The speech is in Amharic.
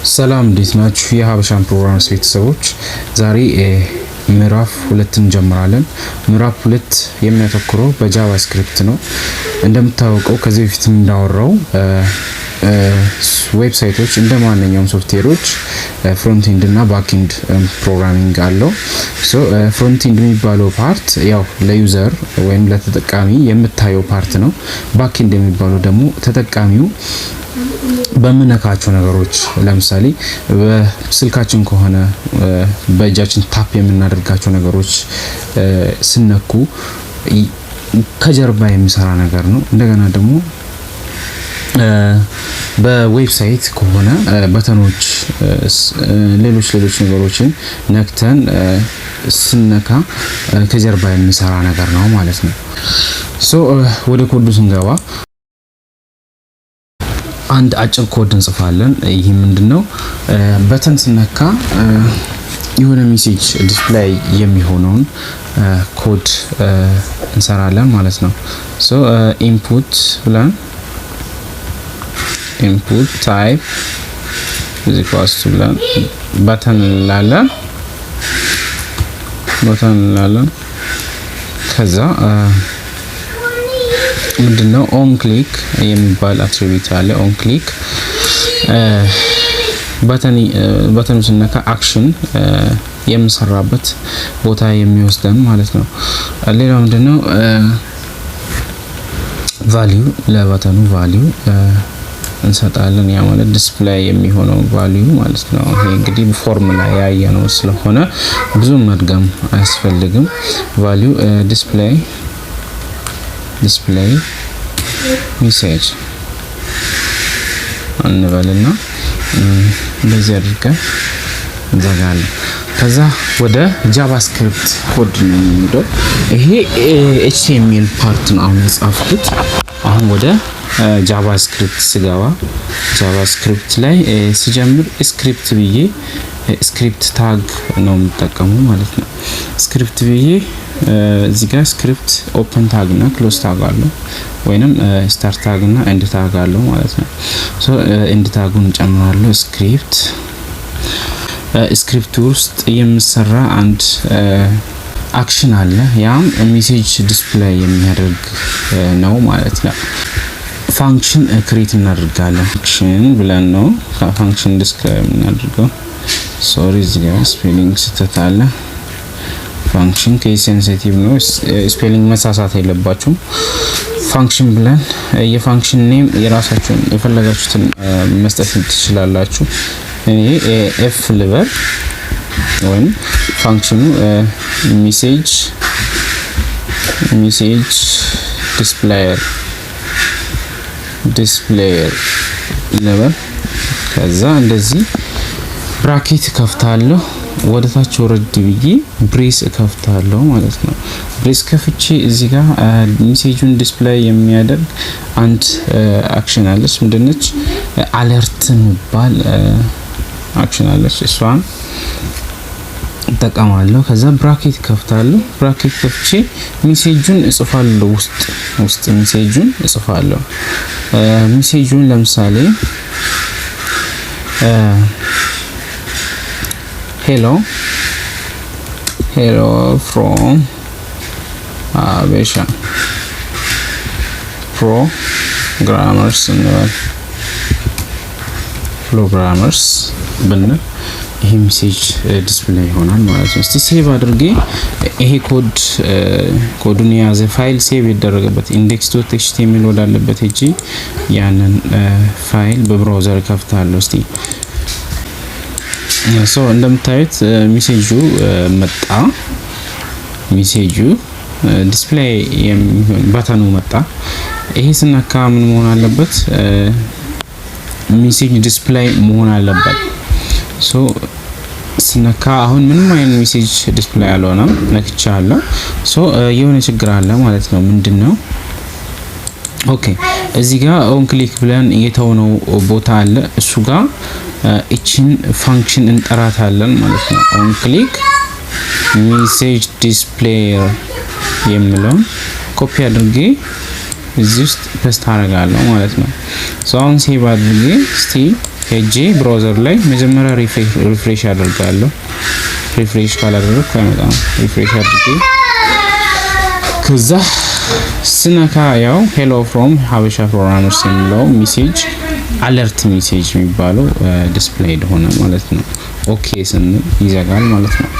ሰላም እንዴት ናችሁ? የሀበሻን ፕሮግራም ቤተሰቦች ዛሬ ምዕራፍ 2 እንጀምራለን። ምዕራፍ 2 የሚያተኩረው በጃቫስክሪፕት ነው። እንደምታውቀው ከዚህ በፊት እንዳወራው ዌብሳይቶች እንደማንኛውም ሶፍትዌሮች ፍሮንት ኤንድ እና ባክ ኤንድ ፕሮግራሚንግ አለው። ፍሮንት ኤንድ የሚባለው ፓርት ያው ለዩዘር ወይም ለተጠቃሚ የምታየው ፓርት ነው። ባክ ኤንድ የሚባለው ደግሞ ተጠቃሚው በመነካቸው ነገሮች ለምሳሌ በስልካችን ከሆነ በእጃችን ታፕ የምናደርጋቸው ነገሮች ስነኩ ከጀርባ የሚሰራ ነገር ነው። እንደገና ደግሞ በዌብሳይት ከሆነ በተኖች ሌሎች ነገሮችን ነክተን ስነካ ከጀርባ የሚሰራ ነገር ነው ማለት ነው። ወደ ኮዱ ስንገባ አንድ አጭር ኮድ እንጽፋለን። ይሄ ምንድነው? በተን ስነካ የሆነ ሜሴጅ ዲስፕሌይ የሚሆነውን ኮድ እንሰራለን ማለት ነው። ኢንፑት ብለን ኢንፑት ታይፕ is equals to ብለን በተን እንላለን ከዛ ምንድነው ኦን ክሊክ የሚባል አትሪቢዩት አለ። ኦን ክሊክ በተኑ ስነካ አክሽን የምሰራበት ቦታ የሚወስደን ማለት ነው። ሌላው ምንድነው ቫልዩ ለበተኑ ቫልዩ እንሰጣለን። ያ ማለት ዲስፕሌይ የሚሆነው ቫልዩ ማለት ነው። ይሄ እንግዲህ ፎርሙላ ያየነው ስለሆነ ብዙ መድገም አያስፈልግም። ቫልዩ ዲስፕሌይ ሜሴጅ እንበልና እንደዚህ አድርገን እንዘጋለን። ከዛ ወደ ጃቫስክሪፕት ኮድ ነው የምንሄደው። ይሄ ኤችቲኤምኤል ፓርት ነው አሁን የጻፍኩት። አሁን ወደ ጃቫስክሪፕት ስገባ ጃቫስክሪፕት ላይ ሲጀምር ስክሪፕት ብዬ ስክሪፕት ታግ ነው የምጠቀመው ማለት ነው። ስክሪፕት ብዬ እዚህ ጋር ስክሪፕት ኦፕን ታግ እና ክሎዝ ታግ አለው ወይንም ስታርት ታግ እና ኤንድ ታግ አለው ማለት ነው። ኤንድ ታጉን ጨምራለሁ። ስክሪፕት ውስጥ የምሰራ አንድ አክሽን አለ። ያም ሜሴጅ ዲስፕሌይ የሚያደርግ ነው ማለት ነው። ፋንክሽን ክሬት እናደርጋለን። ፋንክሽን ብለን ነው ፋንክሽን ዲስክራይብ እናደርገው። ሶሪ እዚህ ጋር ስፔሊንግ ስህተት አለ። ፋንክሽን ኬስ ሴንሲቲቭ ነው፣ ስፔሊንግ መሳሳት የለባችሁም። ፋንክሽን ብለን የፋንክሽን ኔም የራሳችሁን የፈለጋችሁትን መስጠት ትችላላችሁ። እኔ ኤፍ ልበል ወይም ፋንክሽኑ ሜሴጅ ዲስፕሌየር ልበል። ከዛ እንደዚህ ብራኬት ከፍታለሁ። ወደ ታች ወረድ ብዬ ብሬስ ከፍታለሁ ማለት ነው። ብሬስ ከፍቼ እዚህ ጋር ሜሴጁን ዲስፕሌይ የሚያደርግ አንድ አክሽን አለች። ምንድነች? አለርት የሚባል አክሽን አለች። እሷን እጠቀማለሁ። ከዛ ብራኬት ከፍታለሁ። ብራኬት ከፍቼ ሜሴጁን እጽፋለሁ። ውስጥ ሜሴጁን እጽፋለሁ። ሜሴጁን ለምሳሌ hello from Habesha programmers ብንል ይሄ ሜሴጅ ዲስፕሌይ ይሆናል ማለት ነው። እስቲ ሴቭ አድርጌ ይሄ ኮዱን የያዘ ፋይል ሴቭ ይደረግበት index.html ወዳለበት እጂ ያንን ፋይል በብራውዘር ከፍታለሁ። እስቲ እንደምታዩት ሜሴጁ መጣ። ሜሴጁ ዲስፕሌይ የሚሆን በተኑ መጣ። ይሄ ስነካ ምን መሆን አለበት? ሜሴጅ ዲስፕሌይ መሆን አለበት። ስነካ አሁን ምንም አይነት ሜሴጅ ዲስፕሌይ አልሆነም። ነክቻለሁ። የሆነ ችግር አለ ማለት ነው። ምንድነው? ኦኬ እዚህ ጋር ኦን ክሊክ ብለን የተውነው ቦታ አለ። እሱ ጋር እቺን ፋንክሽን እንጠራታለን ማለት ነው። ኦን ክሊክ ሜሴጅ ዲስፕሌየር የሚለውን ኮፒ አድርጌ እዚህ ውስጥ ፔስት አደርጋለሁ ማለት ነው። አሁን ሴቭ አድርጌ እስቲ ሄጄ ብራውዘር ላይ መጀመሪያ ሪፍሬሽ አደርጋለሁ። ሪፍሬሽ ካላደረኩ አይመጣም። ሪፍሬሽ አድርጌ ከዛ ስነካ ያው ሄሎ ፍሮም ሀበሻ ፕሮግራመርስ የሚለው ሜሴጅ አለርት ሜሴጅ የሚባለው ዲስፕሌይድ ሆነ ማለት ነው። ኦኬ ስንል ይዘጋል ማለት ነው።